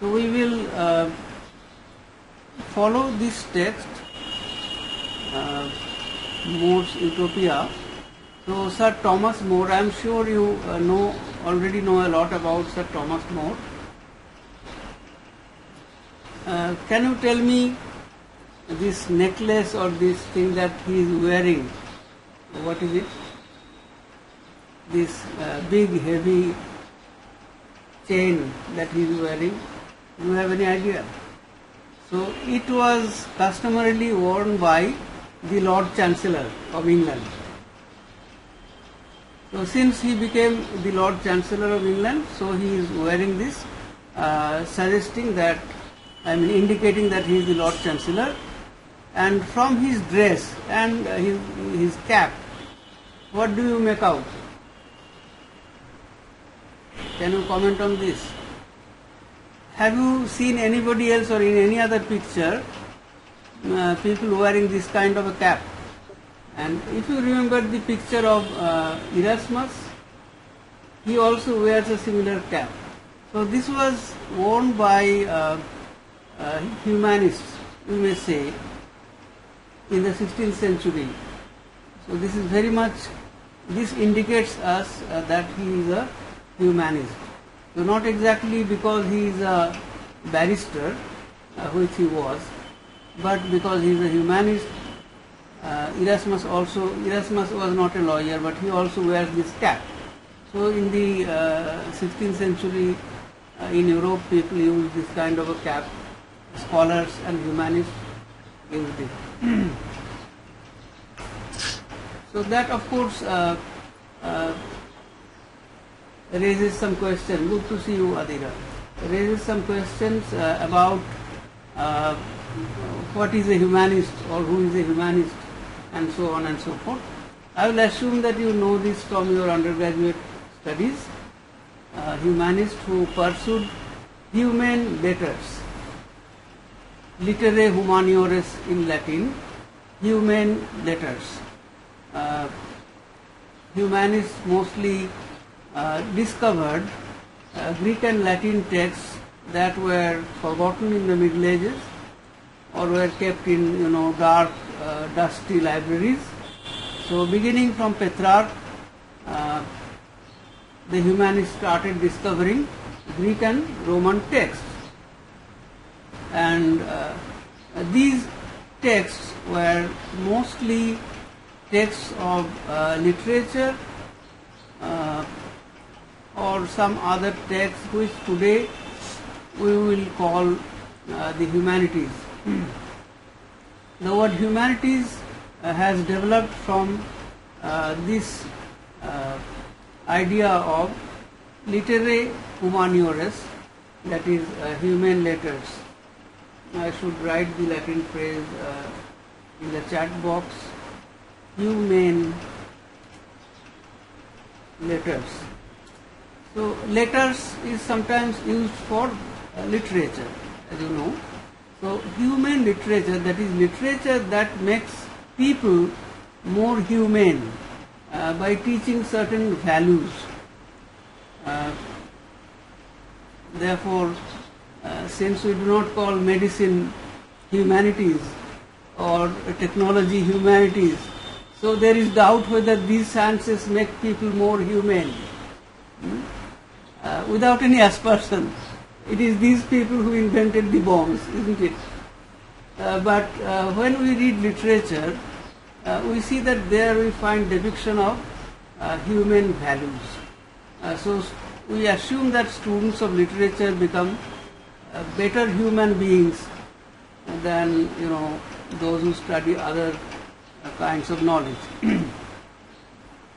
So we will follow this text, More's Utopia. So Sir Thomas More, I am sure you already know a lot about Sir Thomas More. Can you tell me this necklace or this thing that he is wearing, what is it? This big heavy chain that he is wearing, do you have any idea? So it was customarily worn by the Lord Chancellor of England. So since he became the Lord Chancellor of England, so he is wearing this, suggesting that, indicating that he is the Lord Chancellor. And from his dress and his cap, what do you make out? Can you comment on this? Have you seen anybody else or in any other picture people wearing this kind of a cap? And if you remember the picture of Erasmus, he also wears a similar cap. So this was worn by humanists, you may say, in the 16th century. So this is very much, this indicates us that he is a humanist. So not exactly because he is a barrister, which he was, but because he is a humanist. Erasmus was not a lawyer, but he also wears this cap. So in the 16th century in Europe, people used this kind of a cap. Scholars and humanists used it. So that of course raises some questions. Good to see you, Adira. Raises some questions about what is a humanist or who is a humanist and so on and so forth. I will assume that you know this from your undergraduate studies. Humanists who pursued humane letters, literae humaniores in Latin, humane letters. Humanists mostly discovered Greek and Latin texts that were forgotten in the Middle Ages or were kept in dark, dusty libraries. So beginning from Petrarch, the humanists started discovering Greek and Roman texts. And these texts were mostly texts of literature or some other text which today we will call the humanities. The word humanities has developed from this idea of literae humaniores, that is humane letters. I should write the Latin phrase in the chat box. Humane letters. So letters is sometimes used for literature, as you know. So humane literature, that is literature that makes people more humane by teaching certain values. Therefore, since we do not call medicine humanities or technology humanities, so there is doubt whether these sciences make people more humane. Without any aspersion, it is these people who invented the bombs, isn't it? But when we read literature, we see that there we find depiction of human values. So we assume that students of literature become better human beings than those who study other kinds of knowledge.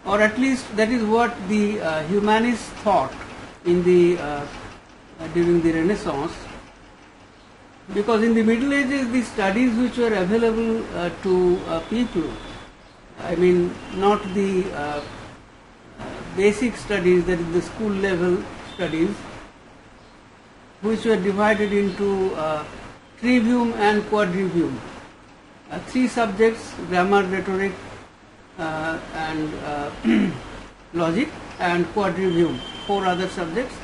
Or at least that is what the humanists thought in the during the Renaissance, because in the Middle Ages the studies which were available to people, not the basic studies, that is the school level studies, which were divided into trivium and quadrivium. Three subjects: grammar, rhetoric, and logic, and quadrivium, four other subjects: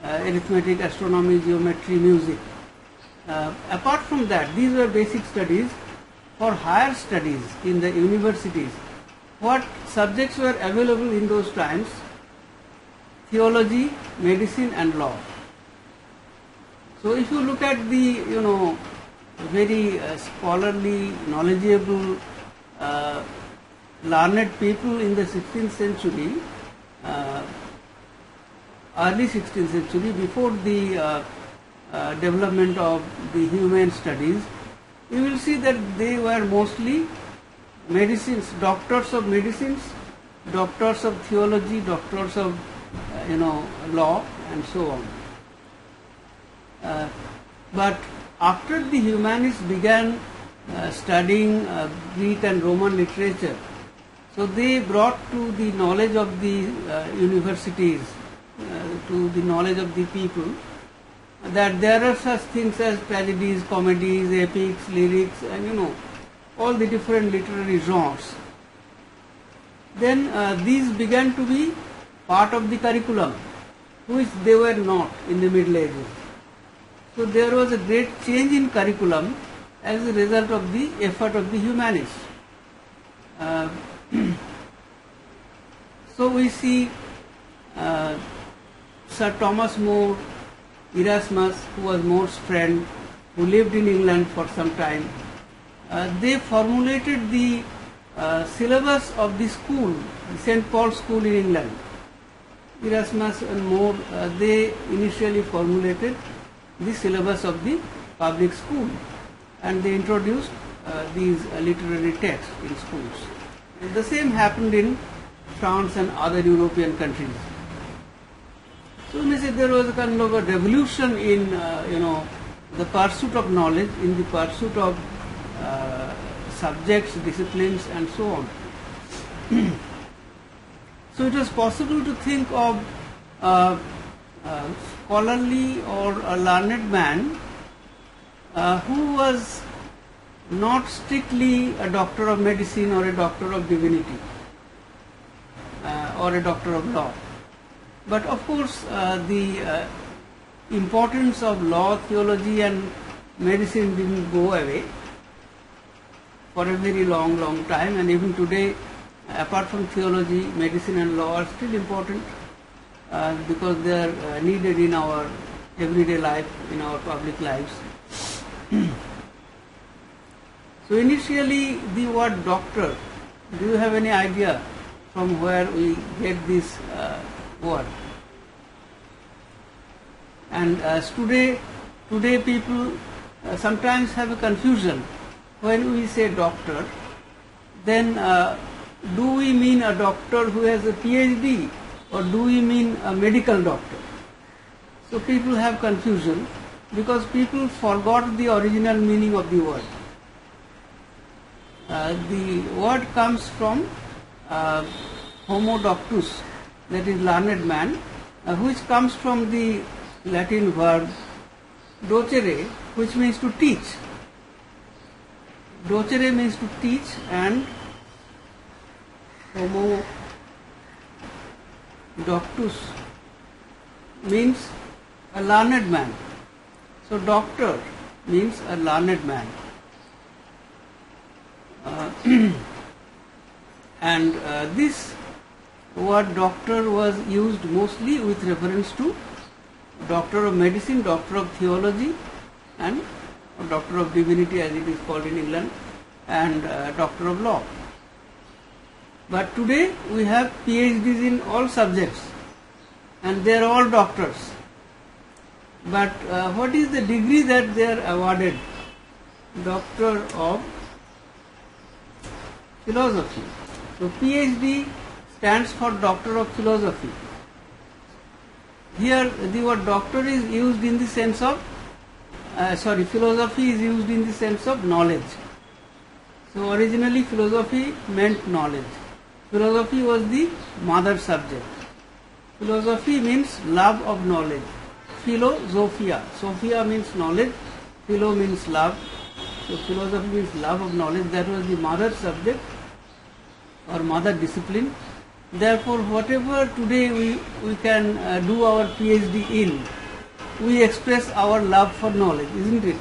arithmetic, astronomy, geometry, music. Apart from that, these were basic studies. For higher studies in the universities, what subjects were available in those times? Theology, medicine and law. So if you look at the, very scholarly, knowledgeable, learned people in the 16th century, early 16th century, before the development of the human studies, you will see that they were mostly medicines, doctors of medicines, doctors of theology, doctors of law and so on. But after the humanists began studying Greek and Roman literature, so they brought to the knowledge of the universities, to the knowledge of the people, that there are such things as tragedies, comedies, epics, lyrics, and all the different literary genres. Then these began to be part of the curriculum, which they were not in the Middle Ages. So there was a great change in curriculum as a result of the effort of the humanists. So we see Sir Thomas More, Erasmus, who was More's friend, who lived in England for some time. They formulated the syllabus of the school, the St. Paul's School in England. Erasmus and More, they initially formulated the syllabus of the public school, and they introduced these literary texts in schools. And the same happened in France and other European countries. So we may say there was a kind of a revolution in the pursuit of knowledge, in the pursuit of subjects, disciplines and so on. So it was possible to think of a scholarly or a learned man who was not strictly a doctor of medicine or a doctor of divinity or a doctor of law. But of course the importance of law, theology and medicine didn't go away for a very long time, and even today, apart from theology, medicine and law are still important because they are needed in our everyday life, in our public lives. So initially the word doctor, do you have any idea from where we get this word? And today people sometimes have a confusion. When we say doctor, then do we mean a doctor who has a PhD or do we mean a medical doctor? So people have confusion because people forgot the original meaning of the word. The word comes from homo doctus, that is learned man, which comes from the Latin verb docere, which means to teach. Docere means to teach, and homo doctus means a learned man. So doctor means a learned man. And this word doctor was used mostly with reference to doctor of medicine, doctor of theology and doctor of divinity as it is called in England, and doctor of law. But today we have PhDs in all subjects and they are all doctors. But what is the degree that they are awarded? Doctor of philosophy. So PhD stands for Doctor of Philosophy. Here the word doctor is used in the sense of, philosophy is used in the sense of knowledge. So originally philosophy meant knowledge. Philosophy was the mother subject. Philosophy means love of knowledge. Philosophia. Sophia means knowledge. Philo means love. So philosophy means love of knowledge. That was the mother subject or mother discipline. Therefore, whatever today we can do our PhD in, we express our love for knowledge, isn't it?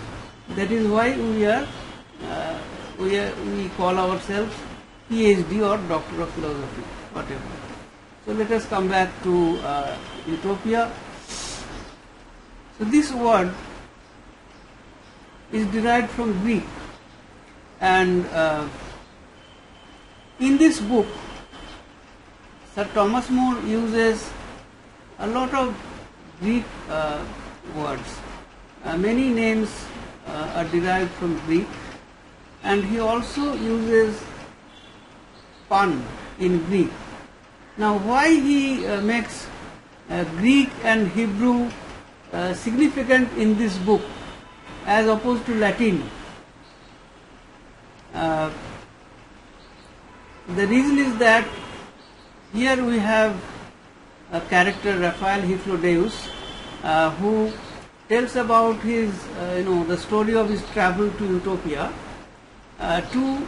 That is why we call ourselves PhD or Doctor of Philosophy, whatever. So let us come back to utopia. So this word is derived from Greek, and in this book Sir Thomas More uses a lot of Greek words. Many names are derived from Greek, and he also uses pun in Greek. Now, why he makes Greek and Hebrew significant in this book as opposed to Latin? The reason is that here we have a character, Raphael Hypnodeus, who tells about his, the story of his travel to Utopia to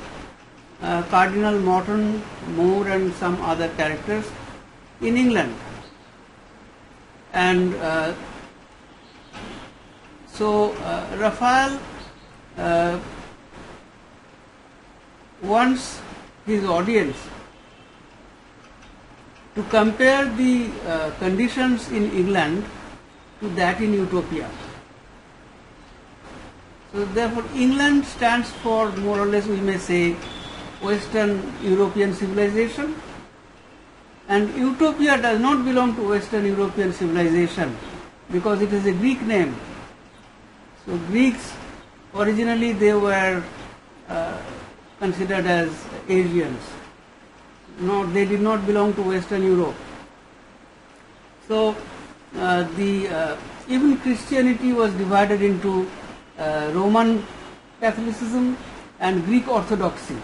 Cardinal Morton, Moore, and some other characters in England. And so Raphael wants his audience to compare the conditions in England to that in Utopia. So therefore England stands for, more or less we may say, Western European civilization, and Utopia does not belong to Western European civilization because it is a Greek name. So Greeks, originally they were considered as Asians. No, they did not belong to Western Europe. So even Christianity was divided into Roman Catholicism and Greek Orthodoxy.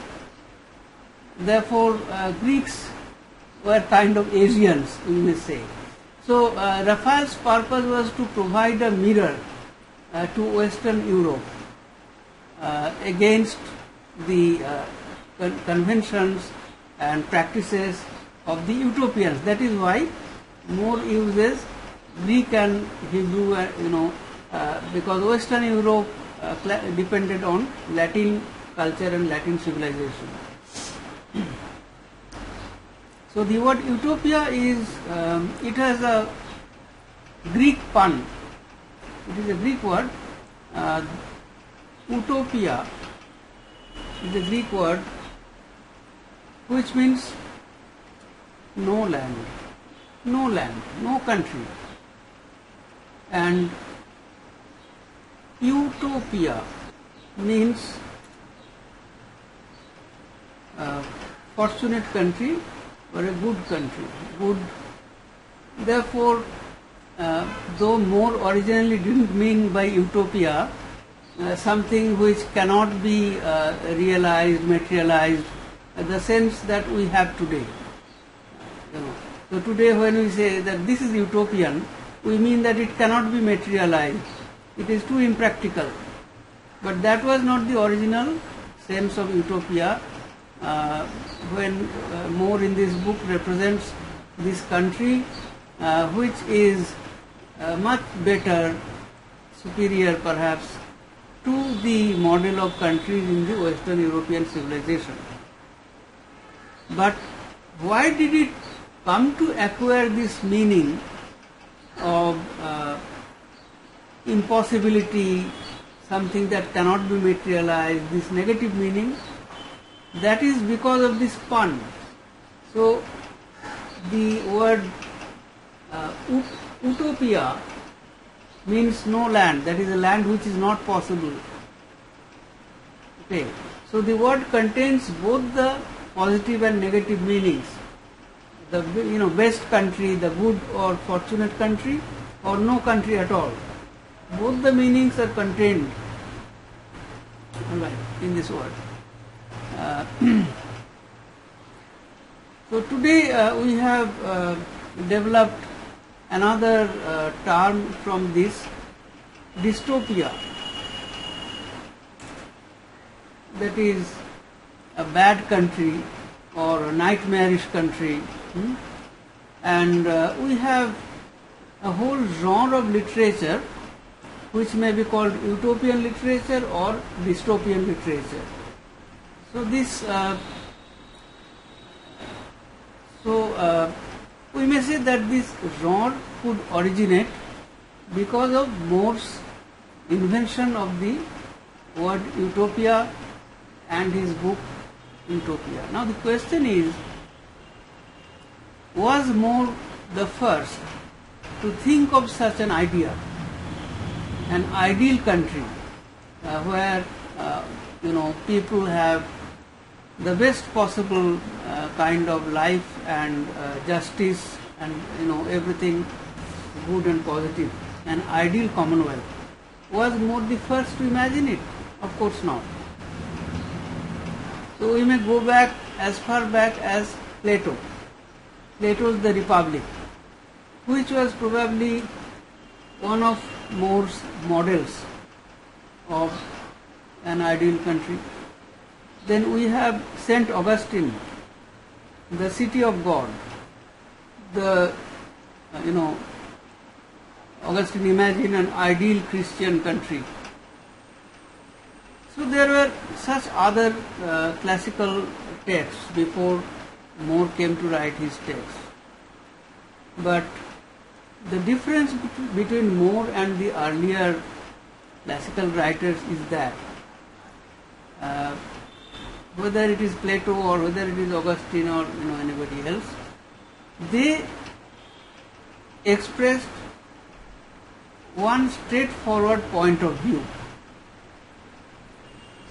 Therefore, Greeks were kind of Asians, we may say. So Raphael's purpose was to provide a mirror to Western Europe against the conventions and practices of the utopians. That is why More uses Greek and Hebrew, because Western Europe depended on Latin culture and Latin civilization. So the word utopia is, it has a Greek pun. It is a Greek word. Utopia is a Greek word which means no land, no country. And utopia means fortunate country or a good country. Good. Therefore, though More originally didn't mean by utopia something which cannot be realized, materialized, in the sense that we have today. So today when we say that this is utopian, we mean that it cannot be materialized. It is too impractical. But that was not the original sense of utopia. When More in this book represents this country which is much better, superior perhaps, to the model of countries in the Western European civilization. But why did it come to acquire this meaning of impossibility, something that cannot be materialized, this negative meaning? That is because of this pun. So the word utopia means no land, that is a land which is not possible. Okay. So the word contains both the positive and negative meanings. The best country, the good or fortunate country, or no country at all. Both the meanings are contained in this word. So today we have developed another term from this, dystopia. That is a bad country or a nightmarish country Hmm? And we have a whole genre of literature which may be called utopian literature or dystopian literature. So this, we may say that this genre could originate because of More's invention of the word utopia and his book Utopia. Now the question is, was More the first to think of such an idea, an ideal country where people have the best possible kind of life and justice and everything good and positive, an ideal commonwealth? Was More the first to imagine it? Of course not. So we may go back as far back as Plato. Plato's The Republic, which was probably one of More's models of an ideal country. Then we have St. Augustine, The City of God. Augustine imagined an ideal Christian country. So there were such other classical texts before More came to write his text. But the difference between More and the earlier classical writers is that whether it is Plato or whether it is Augustine or anybody else, they expressed one straightforward point of view.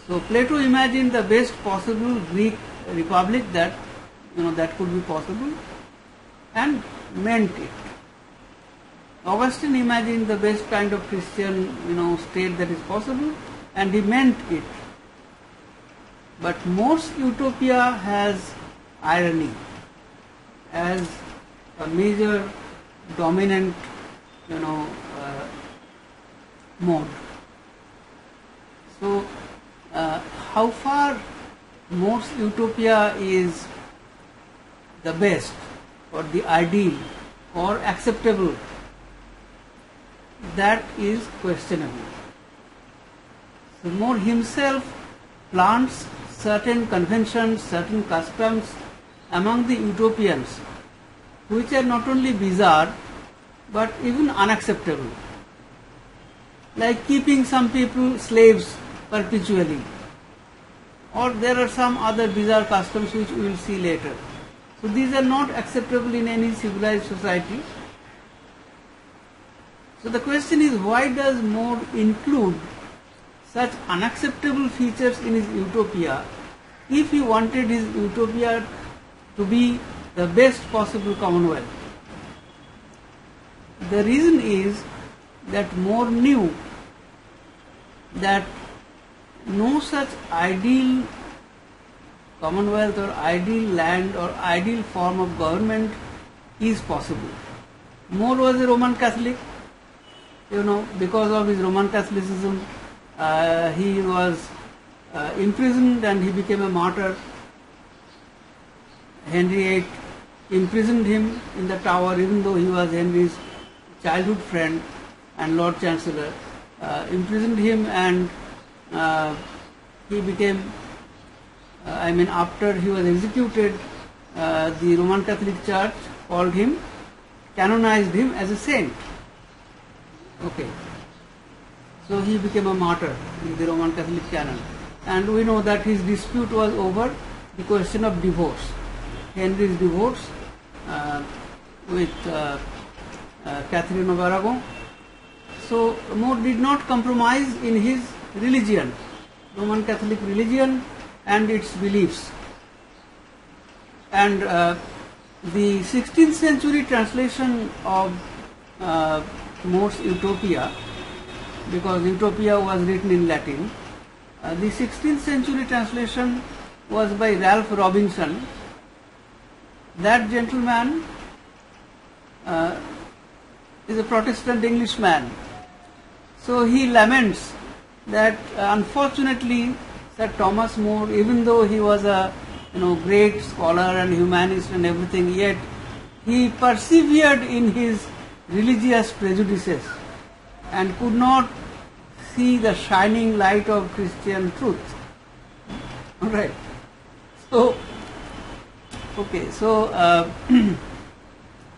So Plato imagined the best possible Greek republic that could be possible and meant it. Augustine imagined the best kind of Christian state that is possible and he meant it. But More's utopia has irony as a major dominant mode. So how far More's utopia is the best or the ideal or acceptable, that is questionable. So More himself plants certain conventions, certain customs among the utopians which are not only bizarre but even unacceptable, like keeping some people slaves perpetually, or there are some other bizarre customs which we will see later. So these are not acceptable in any civilized society. So the question is, why does More include such unacceptable features in his utopia if he wanted his utopia to be the best possible commonwealth? The reason is that More knew that no such ideal commonwealth or ideal land or ideal form of government is possible. More was a Roman Catholic, because of his Roman Catholicism, he was imprisoned and he became a martyr. Henry VIII imprisoned him in the Tower, even though he was Henry's childhood friend and Lord Chancellor. Imprisoned him, and he became, after he was executed, the Roman Catholic Church called him, canonized him as a saint. Okay. So he became a martyr in the Roman Catholic canon. And we know that his dispute was over the question of divorce. Henry's divorce with Catherine of Aragon. So More did not compromise in his religion, Roman Catholic religion and its beliefs. And the 16th century translation of More's Utopia, because Utopia was written in Latin, the 16th century translation was by Ralph Robinson. That gentleman is a Protestant Englishman. So he laments that unfortunately Sir Thomas More, even though he was a great scholar and humanist and everything, yet he persevered in his religious prejudices and could not see the shining light of Christian truth. Alright. So,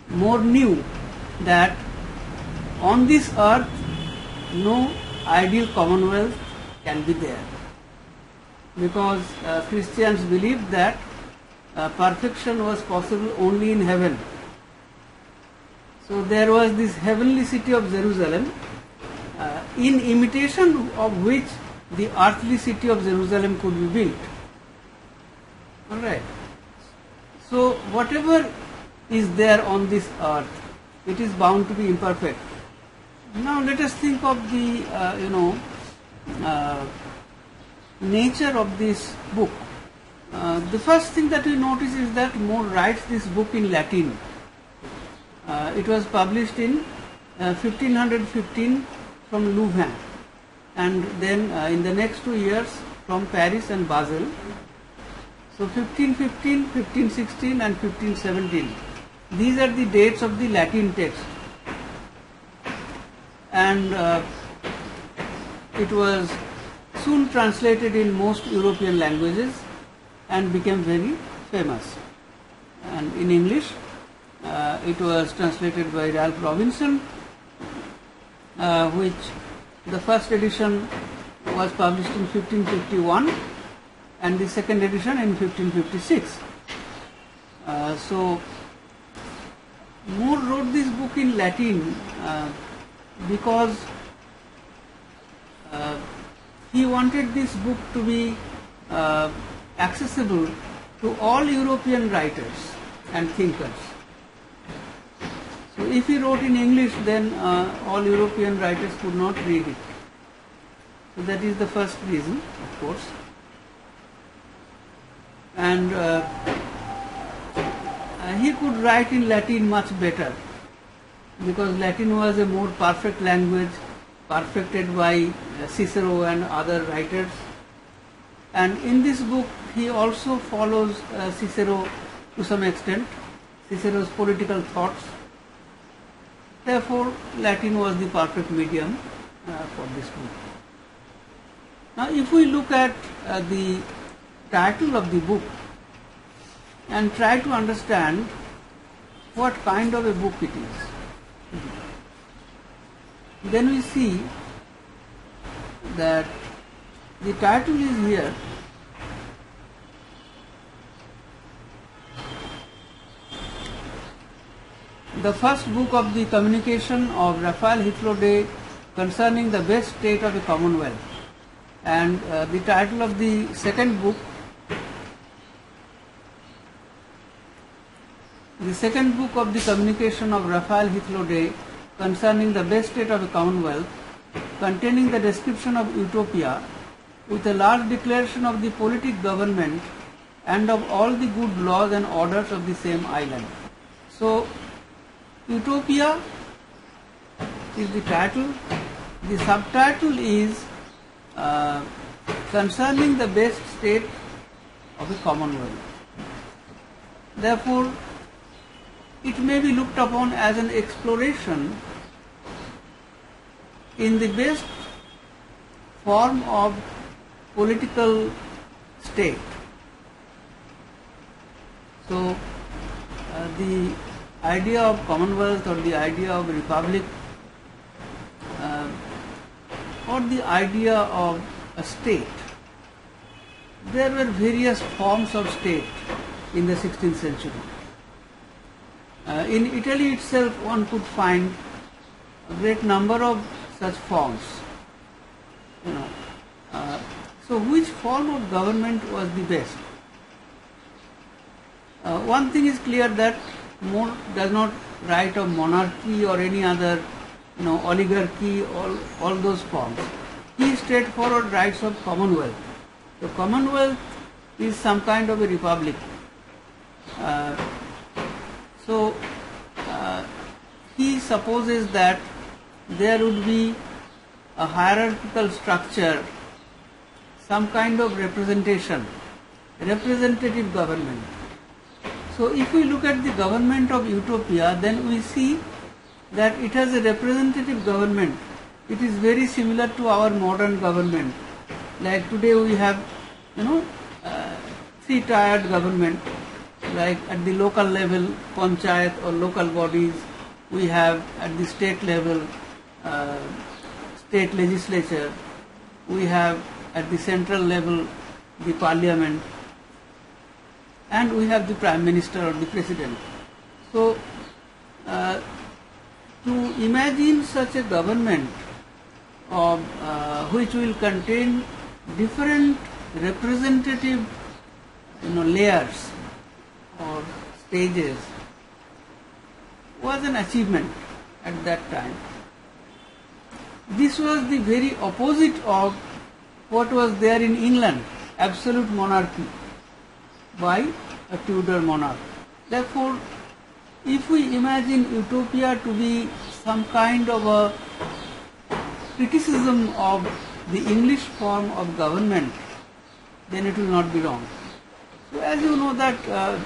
More knew that on this earth no ideal commonwealth can be there, because Christians believed that perfection was possible only in heaven. So there was this heavenly city of Jerusalem, in imitation of which the earthly city of Jerusalem could be built. Alright. So whatever is there on this earth, it is bound to be imperfect. Now let us think of the nature of this book. The first thing that we notice is that More writes this book in Latin. It was published in 1515 from Louvain, and then in the next 2 years from Paris and Basel. So 1515, 1516 and 1517. These are the dates of the Latin text. And it was soon translated in most European languages and became very famous. And in English, it was translated by Ralph Robinson, which the first edition was published in 1551 and the second edition in 1556. So More wrote this book in Latin because he wanted this book to be accessible to all European writers and thinkers. So if he wrote in English, then all European writers could not read it. So that is the first reason, of course. And he could write in Latin much better, because Latin was a more perfect language, perfected by Cicero and other writers. And in this book he also follows Cicero to some extent, Cicero's political thoughts. Therefore Latin was the perfect medium for this book. Now if we look at the title of the book and try to understand what kind of a book it is, then we see that the title is here. The first book of the communication of Raphael Hithlode concerning the best state of a commonwealth. And the title of the second book, of the communication of Raphael Hithlode concerning the best state of a commonwealth, containing the description of utopia with a large declaration of the politic government and of all the good laws and orders of the same island. So utopia is the title. The subtitle is concerning the best state of a commonwealth. Therefore it may be looked upon as an exploration in the best form of political state. So the idea of commonwealth or the idea of republic or the idea of a state, there were various forms of state in the 16th century. In Italy itself one could find a great number of such forms. So which form of government was the best? One thing is clear, that More does not write of monarchy or any other oligarchy, all those forms. He straightforward writes of commonwealth. So commonwealth is some kind of a republic. So he supposes that there would be a hierarchical structure, some kind of representation representative government. So if we look at the government of Utopia, then we see that it has a representative government. It is very similar to our modern government. Like today we have, three-tiered government. Like at the local level, panchayat or local bodies. We have at the state level, state legislature. We have at the central level, the parliament. And we have the prime minister or the president. So, to imagine such a government of, which will contain different representative layers or stages was an achievement at that time. This was the very opposite of what was there in England, absolute monarchy by a Tudor monarch. Therefore, if we imagine Utopia to be some kind of a criticism of the English form of government, then it will not be wrong. So as you know that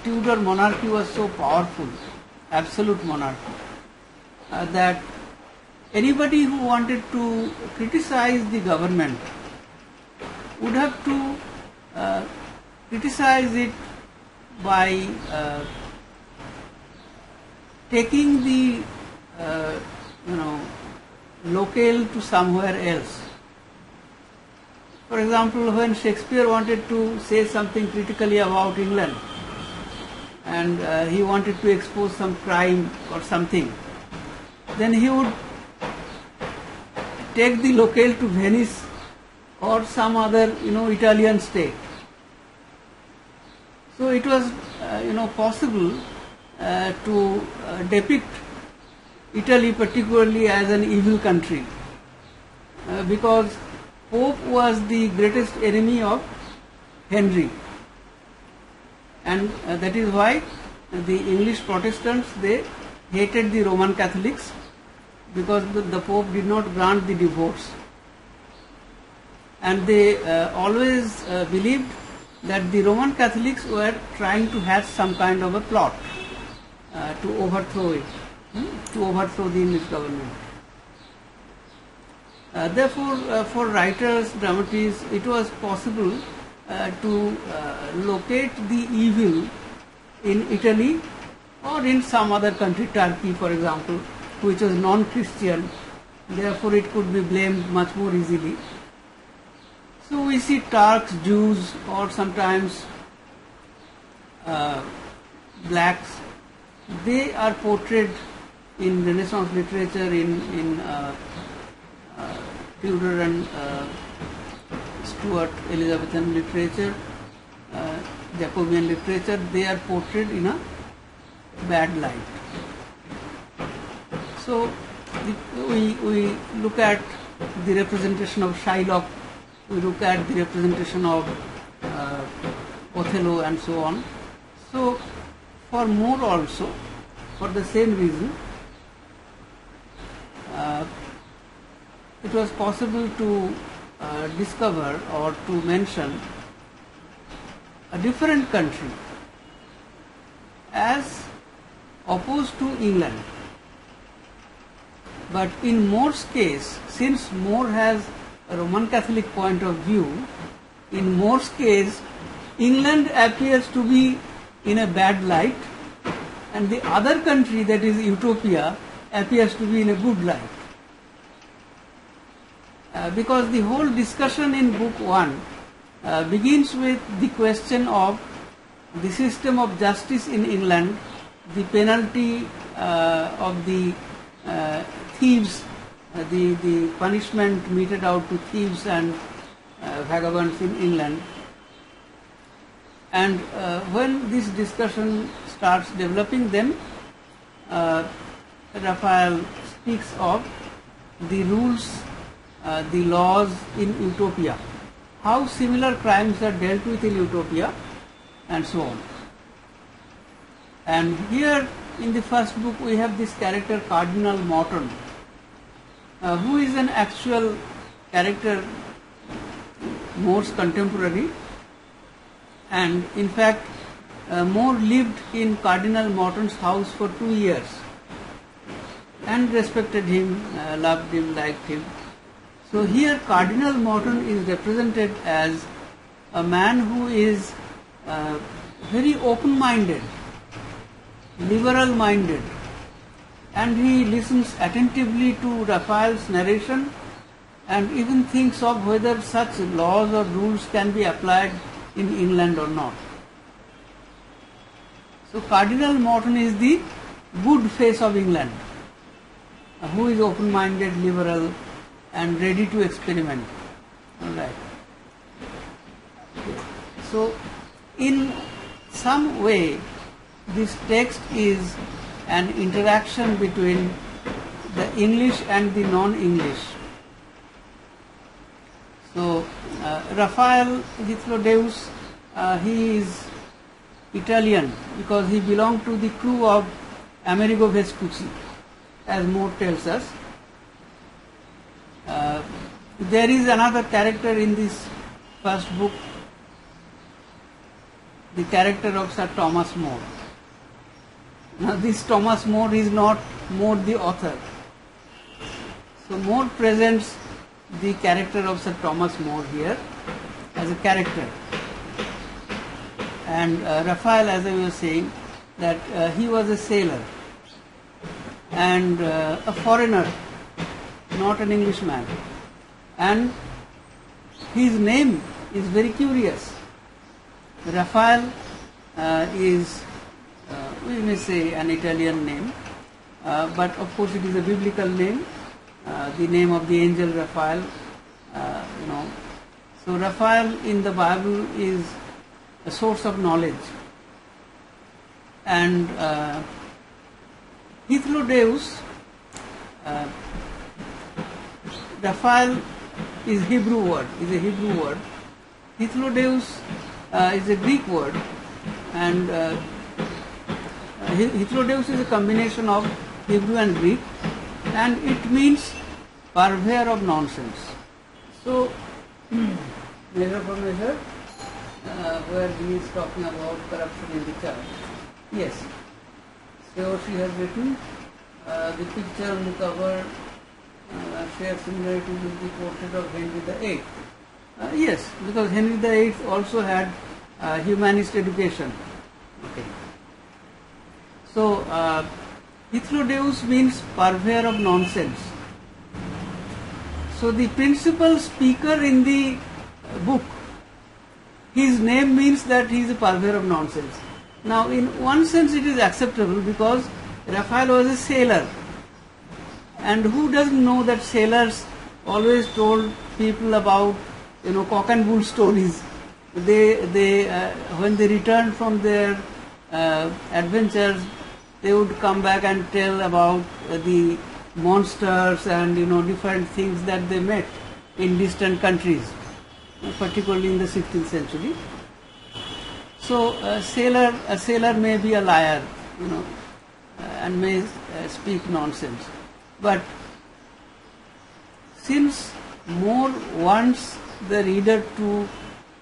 Tudor monarchy was so powerful, absolute monarchy, that anybody who wanted to criticize the government would have to criticize it by taking the locale to somewhere else. For example, when Shakespeare wanted to say something critically about England and he wanted to expose some crime or something, then he would take the locale to Venice or some other Italian state. So it was possible to depict Italy particularly as an evil country because Pope was the greatest enemy of Henry, and that is why the English Protestants, they hated the Roman Catholics because the Pope did not grant the divorce, and they always believed that the Roman Catholics were trying to hatch some kind of a plot to overthrow it, to overthrow the English government. Therefore, for writers, dramatists, it was possible to locate the evil in Italy or in some other country, Turkey for example, which was non-Christian, therefore it could be blamed much more easily. So we see Turks, Jews, or sometimes blacks, they are portrayed in Renaissance literature, in Tudor and Stuart Elizabethan literature, Jacobean literature, they are portrayed in a bad light. So we look at the representation of Shylock, we look at the representation of Othello and so on. So for More also, for the same reason, it was possible to discover or to mention a different country as opposed to England. But in More's case, since More has a Roman Catholic point of view, in More's case, England appears to be in a bad light and the other country, that is Utopia, appears to be in a good light. Because the whole discussion in book 1 begins with the question of the system of justice in England, the penalty of the thieves, the punishment meted out to thieves and vagabonds in England. And when this discussion starts developing, then Raphael speaks of the rules, the laws in Utopia, how similar crimes are dealt with in Utopia, and so on. And here in the first book we have this character Cardinal Morton, who is an actual character, More's contemporary, And in fact, More lived in Cardinal Morton's house for 2 years and respected him, loved him, liked him. So here Cardinal Morton is represented as a man who is very open-minded, liberal-minded, and he listens attentively to Raphael's narration and even thinks of whether such laws or rules can be applied in England or not. So Cardinal Morton is the good face of England, who is open-minded, liberal, and ready to experiment. All right. So, in some way, this text is an interaction between the English and the non-English. So, Raphael Hythlodaeus, he is Italian because he belonged to the crew of Amerigo Vespucci, as More tells us. There is another character in this first book, the character of Sir Thomas More. Now this Thomas More is not More the author. So More presents the character of Sir Thomas More here as a character. And Raphael, as I was saying, that he was a sailor and a foreigner, not an Englishman. And his name is very curious. Raphael is, we may say, an Italian name, but of course it is a biblical name, the name of the angel Raphael, So Raphael in the Bible is a source of knowledge. And Hythlodaeus, Raphael is a Hebrew word. Hythlodaeus is a Greek word, and Hythlodaeus is a combination of Hebrew and Greek, and it means purveyor of nonsense. So, measure for measure, where he is talking about corruption in the church. Yes, so she has written the picture on the cover shares similarity with the portrait of Henry VIII. Yes, because Henry VIII also had humanist education. Okay. So, Hythlodaeus means purveyor of nonsense. So, the principal speaker in the book, his name means that he is a purveyor of nonsense. Now, in one sense it is acceptable because Raphael was a sailor. And who doesn't know that sailors always told people about, cock and bull stories. They when they returned from their adventures, they would come back and tell about the monsters and different things that they met in distant countries, particularly in the 16th century. So a sailor may be a liar, and may speak nonsense. But since More wants the reader to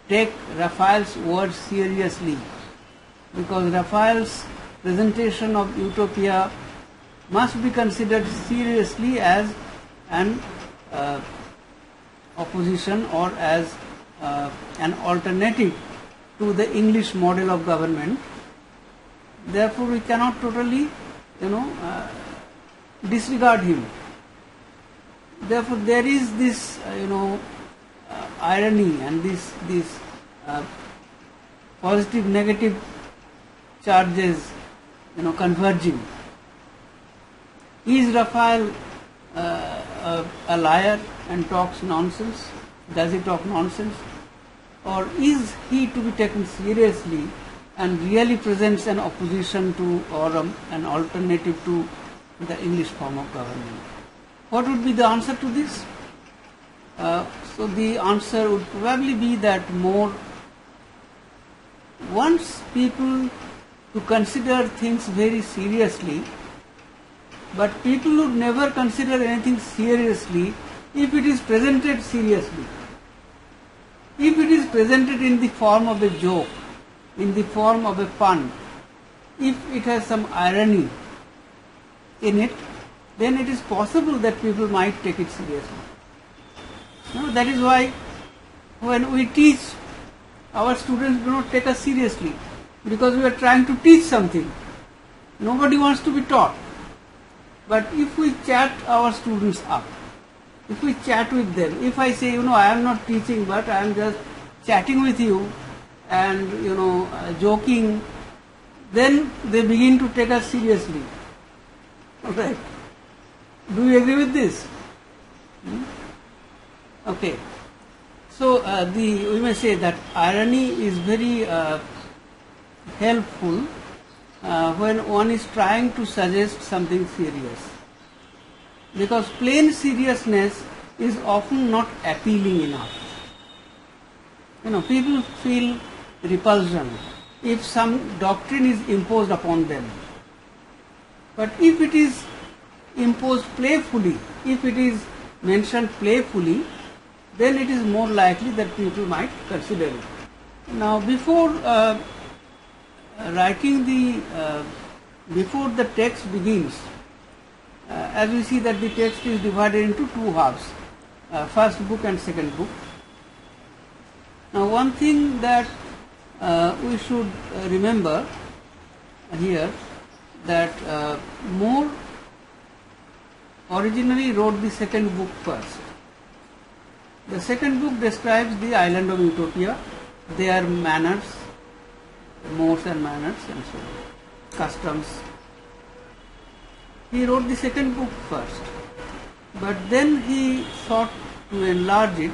take Raphael's words seriously, because Raphael's presentation of utopia must be considered seriously as an opposition or as an alternative to the English model of government. Therefore, we cannot totally, disregard him. Therefore, there is this, irony and this positive negative charges, converging. Is Raphael a liar and talks nonsense? Does he talk nonsense? Or is he to be taken seriously and really presents an opposition to or an alternative to the English form of government? What would be the answer to this? So the answer would probably be that More wants people to consider things very seriously, but people would never consider anything seriously if it is presented seriously. If it is presented in the form of a joke, in the form of a pun, if it has some irony in it, then it is possible that people might take it seriously. No, that is why when we teach, our students do not take us seriously, because we are trying to teach something. Nobody wants to be taught. But if we chat our students up, if we chat with them, if I say, I am not teaching, but I am just chatting with you and, joking, then they begin to take us seriously. Alright. Do you agree with this? Okay. So, we may say that irony is very helpful when one is trying to suggest something serious. Because plain seriousness is often not appealing enough. People feel repulsion if some doctrine is imposed upon them. But if it is imposed playfully, if it is mentioned playfully, then it is more likely that people might consider it. Now, before before the text begins, as we see that the text is divided into two halves, first book and second book. Now, one thing that we should remember here, that More originally wrote the second book first. The second book describes the island of Utopia, their manners, mores and manners and so on, customs. He wrote the second book first, but then he thought to enlarge it.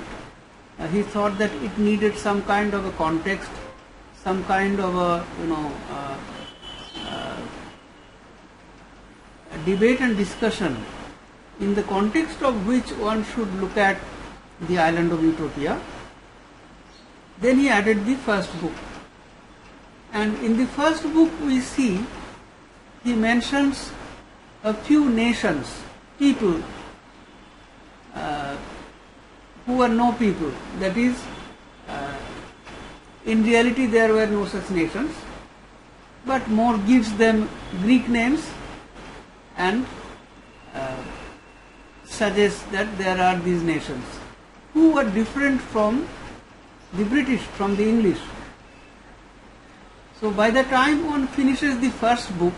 He thought that it needed some kind of a context, some kind of a debate and discussion, in the context of which one should look at the island of Utopia. Then he added the first book. And in the first book we see he mentions a few nations, people who are no people. That is, in reality there were no such nations, but More gives them Greek names and suggests that there are these nations who are different from the British, from the English. So by the time one finishes the first book,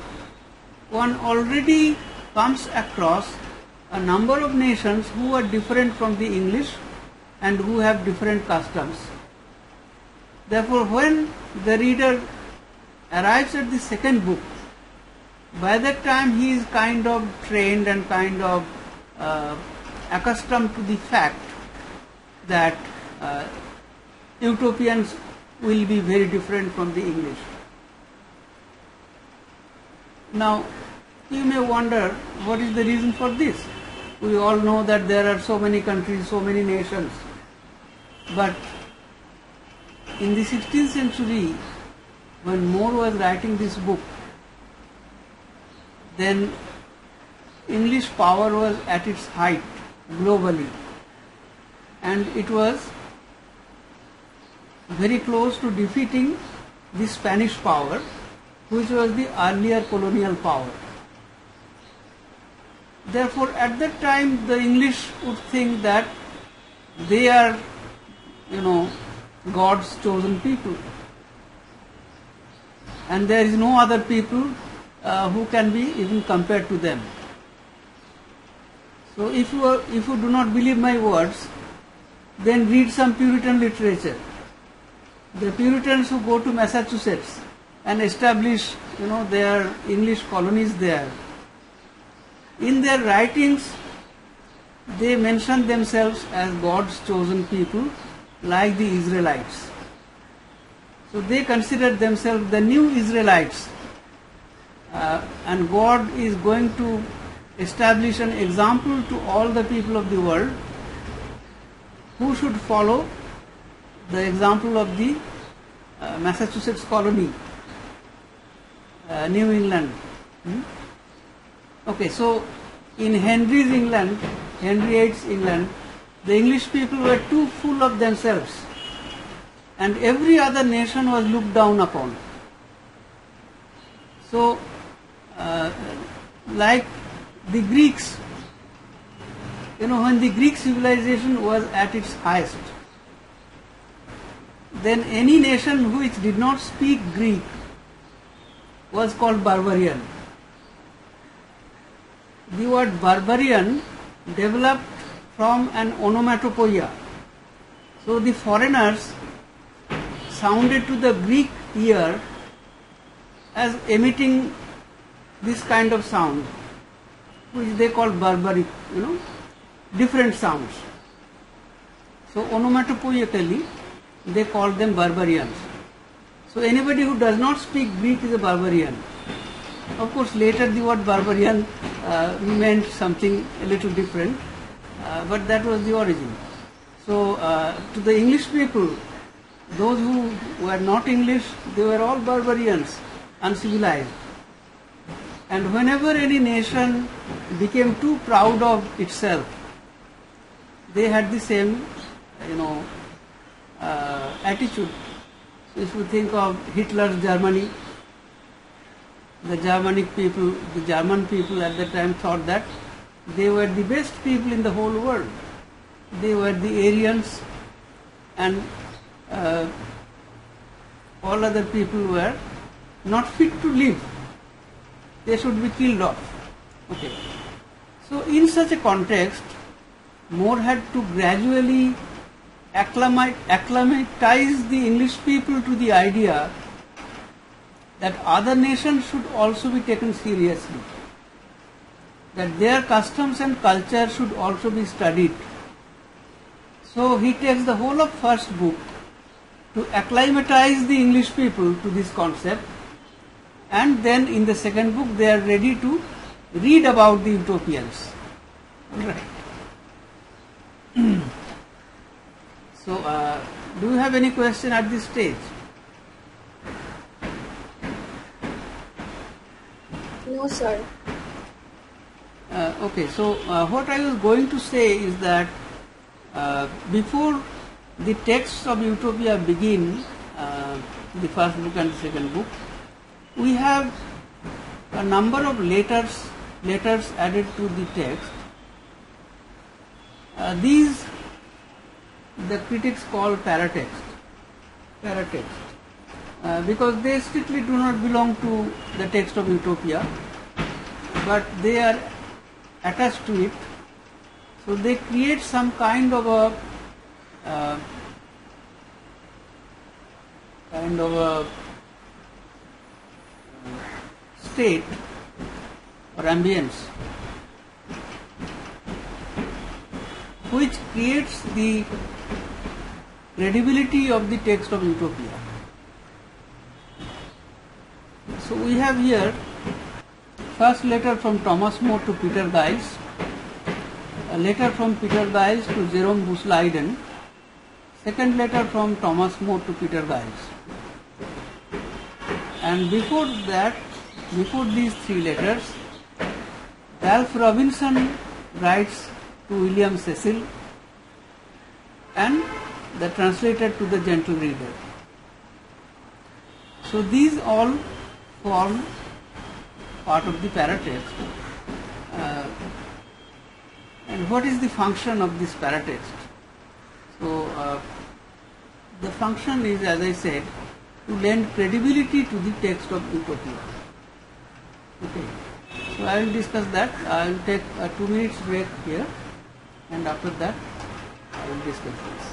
one already comes across a number of nations who are different from the English and who have different customs. Therefore, when the reader arrives at the second book, by that time he is kind of trained and kind of accustomed to the fact that Utopians will be very different from the English. Now, you may wonder what is the reason for this. We all know that there are so many countries, so many nations. But in the 16th century, when More was writing this book, then English power was at its height globally, and it was very close to defeating the Spanish power, which was the earlier colonial power. Therefore, at that time, the English would think that they are, God's chosen people, and there is no other people who can be even compared to them. So, if you do not believe my words, then read some Puritan literature. The Puritans who go to Massachusetts and establish, their English colonies there, in their writings, they mention themselves as God's chosen people, like the Israelites. So they consider themselves the new Israelites, and God is going to establish an example to all the people of the world who should follow the example of the Massachusetts colony, New England. Okay, so in Henry's England, Henry VIII's England, the English people were too full of themselves. and every other nation was looked down upon. So, like the Greeks, when the Greek civilization was at its highest, then any nation which did not speak Greek was called barbarian. The word barbarian developed from an onomatopoeia. So the foreigners sounded to the Greek ear as emitting this kind of sound, which they call barbaric, different sounds. So onomatopoeically, they call them barbarians. So anybody who does not speak Greek is a barbarian. Of course, later the word barbarian meant something a little different, but that was the origin. So to the English people, those who were not English, they were all barbarians, uncivilized. And whenever any nation became too proud of itself, they had the same, attitude. If you think of Hitler's Germany, the German people at that time thought that they were the best people in the whole world. They were the Aryans, and all other people were not fit to live. They should be killed off. Okay. So in such a context, More had to gradually acclimatize the English people to the idea that other nations should also be taken seriously, that their customs and culture should also be studied. So he takes the whole of first book to acclimatize the English people to this concept, and then in the second book they are ready to read about the utopians. Right. So, do you have any question at this stage? No, sir. Okay, so what I was going to say is that before the texts of Utopia begin, the first book and the second book, we have a number of letters added to the text. These the critics call paratext, because they strictly do not belong to the text of Utopia, but they are attached to it. So they create some kind of a state or ambience which creates the credibility of the text of Utopia. So we have here first letter from Thomas More to Peter Giles, a letter from Peter Giles to Jerome Busch-Leiden, second letter from Thomas More to Peter Giles. And before these three letters, Ralph Robinson writes to William Cecil, and the translator to the gentle reader. So these all form part of the paratext. And what is the function of this paratext? So the function is, as I said, to lend credibility to the text of Utopia. Okay. So I will discuss that. I will take a 2 minutes break here, and after that I will discuss this.